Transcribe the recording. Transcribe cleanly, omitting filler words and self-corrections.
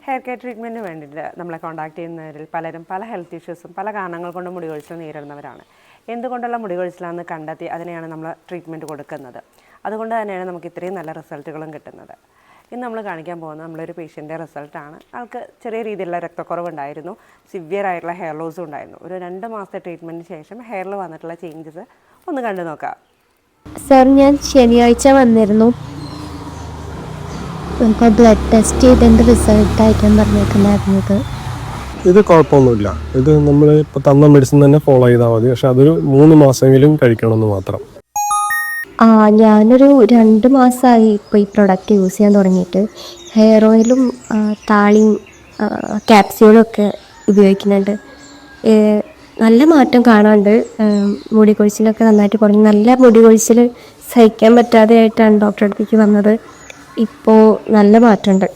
Hair care ട്രീറ്റ്മെൻറ്റിന് വേണ്ടിയിട്ട് നമ്മളെ contact ചെയ്യുന്നവരിൽ പലരും പല ഹെൽത്ത് ഇഷ്യൂസും പല കാരണങ്ങൾ കൊണ്ട് മുടി കൊഴിച്ചിൽ നേരിടുന്നവരാണ്. എന്തുകൊണ്ടുള്ള മുടി കൊഴിച്ചിലാണെന്ന് കണ്ടെത്തി അതിനെയാണ് നമ്മൾ ട്രീറ്റ്മെൻറ്റ് കൊടുക്കുന്നത്. അതുകൊണ്ട് തന്നെയാണ് നമുക്ക് ഇത്രയും നല്ല റിസൾട്ടുകളും കിട്ടുന്നത്. ഇന്ന് നമ്മൾ കാണിക്കാൻ പോകുന്നത് നമ്മളൊരു പേഷ്യൻ്റെ റിസൾട്ടാണ്. ആൾക്ക് ചെറിയ രീതിയിലുള്ള രക്തക്കുറവുണ്ടായിരുന്നു, സിവിയർ ആയിട്ടുള്ള ഹെയർ ലോസും ഉണ്ടായിരുന്നു. ഒരു 2 മാസത്തെ ട്രീറ്റ്മെൻറ്റിന് ശേഷം ഹെയറിൽ വന്നിട്ടുള്ള ചേഞ്ചസ് ഒന്ന് കണ്ടു നോക്കാം. സർ, ഞാൻ ശനിയാഴ്ച വന്നിരുന്നു. ഇപ്പോൾ ബ്ലഡ് ടെസ്റ്റ് ചെയ്തതിൻ്റെ റിസൾട്ടായിട്ടും പറഞ്ഞേക്കുന്നായിരുന്നത്. ഇത് കുഴപ്പമൊന്നുമില്ല. ഇത് നമ്മൾ ഇപ്പോൾ തന്ന മെഡിസിൻ തന്നെ ഫോളോ ചെയ്താൽ മതി. പക്ഷെ അതൊരു 3 മാസമെങ്കിലും കഴിക്കണമെന്ന് മാത്രം. ഞാനൊരു 2 മാസമായി ഇപ്പോൾ ഈ പ്രൊഡക്റ്റ് യൂസ് ചെയ്യാൻ തുടങ്ങിയിട്ട്. ഹെയർ ഓയിലും താളിയും ക്യാപ്സ്യൂളും ഒക്കെ ഉപയോഗിക്കുന്നുണ്ട്. നല്ല മാറ്റം കാണാണ്ട്. മുടി കൊഴിച്ചിലൊക്കെ നന്നായിട്ട് കുറഞ്ഞു. നല്ല മുടി കൊഴിച്ചിൽ സഹിക്കാൻ പറ്റാതെ ആയിട്ടാണ് ഡോക്ടറെ അടുത്തേക്ക് വന്നത്. ഇപ്പോൾ നല്ല മാറ്റമുണ്ട്.